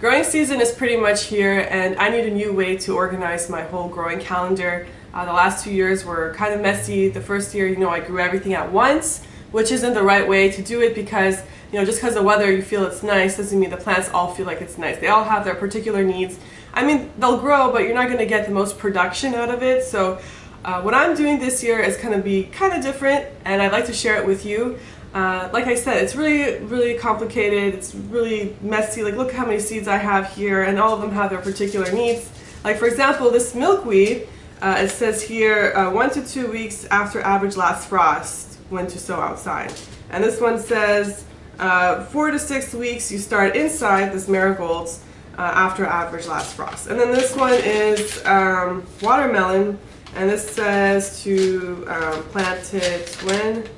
Growing season is pretty much here, and I need a new way to organize my whole growing calendar. The last 2 years were kind of messy. The first year, I grew everything at once, which isn't the right way to do it because, just because the weather you feel it's nice doesn't mean the plants all feel like it's nice. They all have their particular needs. I mean, they'll grow, but you're not going to get the most production out of it. So what I'm doing this year is going to be kind of different, and I'd like to share it with you. Like I said, it's really complicated. It's really messy. Like, look how many seeds I have here, and all of them have their particular needs. Like, for example, this milkweed, it says here 1 to 2 weeks after average last frost when to sow outside. And this one says 4 to 6 weeks you start inside, this marigolds, after average last frost. And then this one is watermelon, and this says to plant it when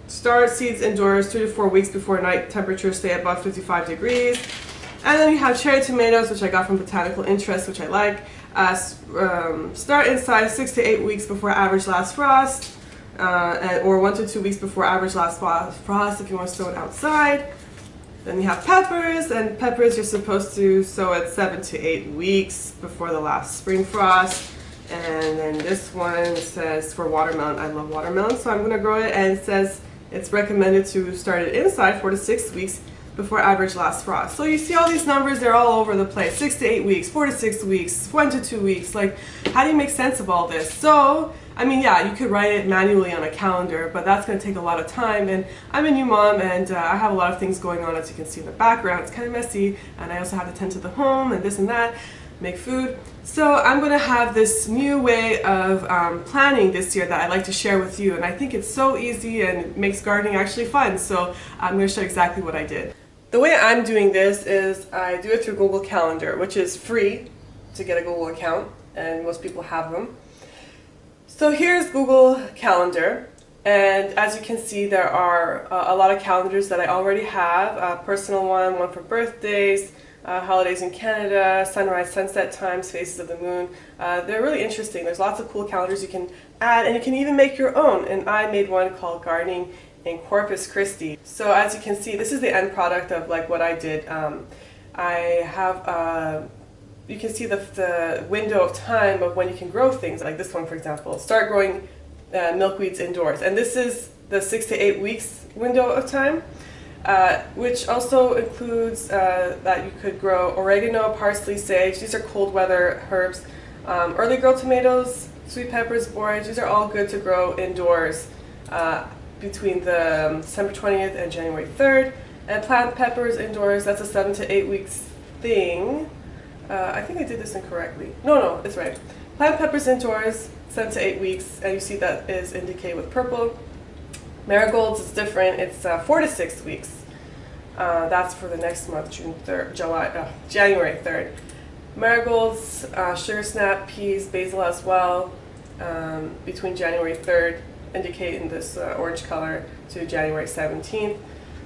start seeds indoors 2 to 4 weeks before night temperatures stay above 55 degrees. And then you have cherry tomatoes, which I got from Botanical Interest, which I like. Start inside 6 to 8 weeks before average last frost, or 1 to 2 weeks before average last frost if you want to sow it outside. Then you have peppers, and peppers you're supposed to sow at 7 to 8 weeks before the last spring frost. And then this one says for watermelon, I love watermelon, so I'm going to grow it, and it says it's recommended to start it inside 4 to 6 weeks before average last frost. So you see all these numbers, they're all over the place. 6 to 8 weeks, 4 to 6 weeks, 1 to 2 weeks. Like, how do you make sense of all this? So, I mean, yeah, you could write it manually on a calendar, but that's going to take a lot of time. And I'm a new mom, and I have a lot of things going on, as you can see in the background. It's kind of messy, and I also have to tend to the home and this and that, make food. So I'm going to have this new way of planning this year that I'd like to share with you, and I think it's so easy and it makes gardening actually fun. So I'm going to show exactly what I did. The way I'm doing this is I do it through Google Calendar, which is free to get a Google account, and most people have them. So here's Google Calendar, and as you can see, there are a lot of calendars that I already have. A personal one for birthdays, holidays in Canada, sunrise, sunset times, phases of the moon. They're really interesting. There's lots of cool calendars you can add, and you can even make your own. And I made one called Gardening in Corpus Christi. So as you can see, this is the end product of like what I did. I have, you can see the window of time of when you can grow things, like this one for example. Start growing milkweeds indoors. And this is the 6 to 8 weeks window of time. Which also includes that you could grow oregano, parsley, sage. These are cold weather herbs. Early girl tomatoes, sweet peppers, borage. These are all good to grow indoors between the December 20th and January 3rd. And plant peppers indoors, that's a 7 to 8 weeks thing. I think I did this incorrectly. No, it's right. Plant peppers indoors, 7 to 8 weeks, and you see that is indicated with purple. Marigolds is different. It's 4 to 6 weeks. That's for the next month, January 3rd. Marigolds, sugar snap, peas, basil as well, between January 3rd, indicating this orange color, to January 17th.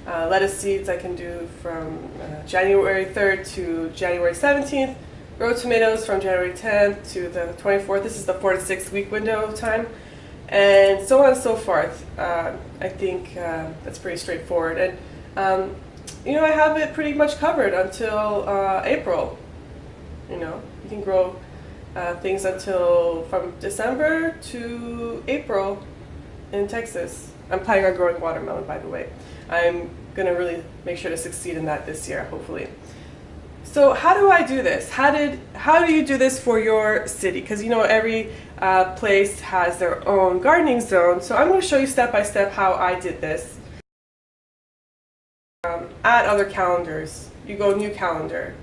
Lettuce seeds I can do from January 3rd to January 17th. Grow tomatoes from January 10th to the 24th. This is the 4 to 6 week window of time. And so on and so forth. I think that's pretty straightforward. And I have it pretty much covered until April. You can grow things from December to April in Texas. I'm planning on growing watermelon, by the way. I'm going to really make sure to succeed in that this year, hopefully. So how do I do this? How do you do this for your city? Because every place has their own gardening zone. So I'm going to show you step by step how I did this. Add other calendars. You go new calendar,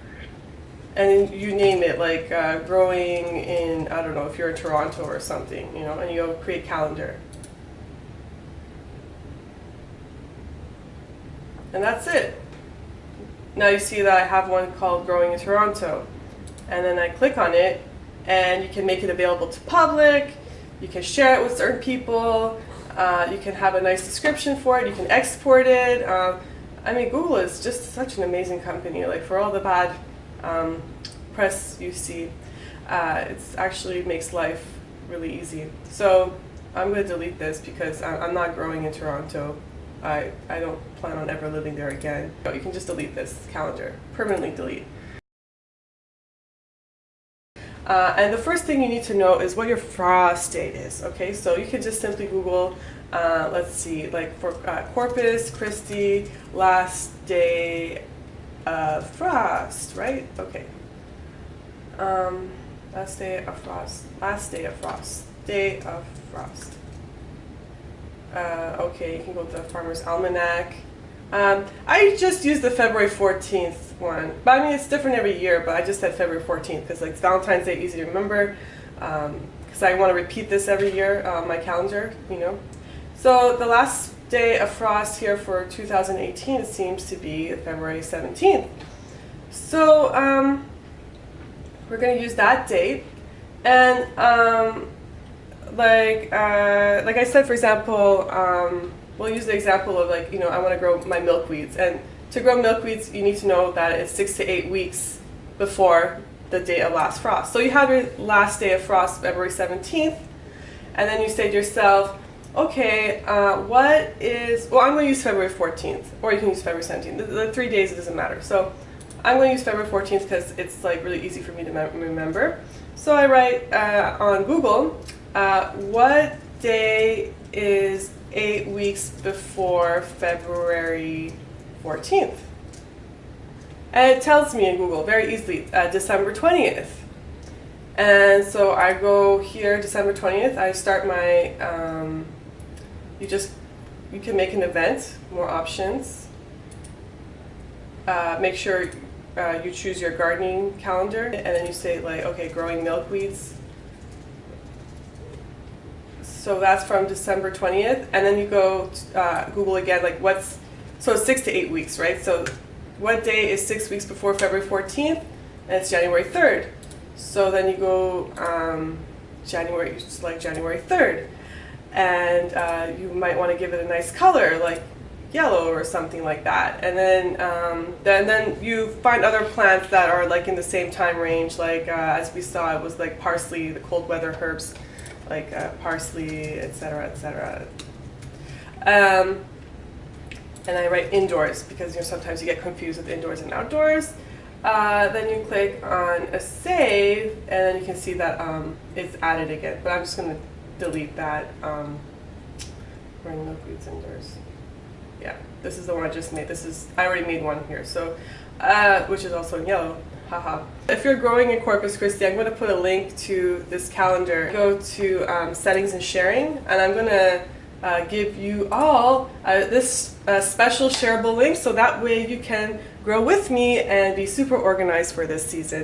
and you name it, like growing in, I don't know, if you're in Toronto or something, and you go create calendar. And that's it. Now you see that I have one called Growing in Toronto, and then I click on it, and you can make it available to public, you can share it with certain people, you can have a nice description for it, you can export it. I mean, Google is just such an amazing company. Like, for all the bad press you see, it actually makes life really easy. So I'm going to delete this because I'm not growing in Toronto. I don't plan on ever living there again. You can just delete this calendar, permanently delete. And the first thing you need to know is what your frost date is. Okay, so you can just simply Google, let's see, like for Corpus Christi, last day of frost, right? Okay. Last day of frost. Last day of frost. Day of frost. Okay, you can go to the Farmer's Almanac. I just used the February 14th one, but I mean it's different every year, but I just said February 14th because like it's Valentine's Day, easy to remember, because I want to repeat this every year on my calendar, you know. So the last day of frost here for 2018 seems to be February 17th. So we're going to use that date, and like I said, for example, we'll use the example of like, you know, I want to grow my milkweeds, and to grow milkweeds you need to know that it's 6 to 8 weeks before the date of last frost. So you have your last day of frost February 17th, and then you say to yourself, okay, what is, well, I'm going to use February 14th, or you can use February 17th. The 3 days, it doesn't matter. So I'm going to use February 14th because it's like really easy for me to remember. So I write on Google, what day is 8 weeks before February 14th? And it tells me in Google very easily, December 20th. And so I go here, December 20th, I start my, you can make an event, more options. Make sure you choose your gardening calendar, and then you say like, okay, growing milkweeds. So that's from December 20th, and then you go Google again, like so it's 6 to 8 weeks, right? So what day is 6 weeks before February 14th? And it's January 3rd. So then you go January 3rd, and you might want to give it a nice color, like yellow or something like that. And then you find other plants that are like in the same time range, like as we saw, it was like parsley, the cold weather herbs, like parsley, etc., etc. And I write indoors because, you know, sometimes you get confused with indoors and outdoors. Then you click on a save, and then you can see that it's added again. But I'm just going to delete that. Growing milkweeds indoors. Yeah, this is the one I just made. I already made one here, so which is also in yellow. Haha. If you're growing in Corpus Christi, I'm going to put a link to this calendar. Go to settings and sharing, and I'm going to give you all this special shareable link, so that way you can grow with me and be super organized for this season.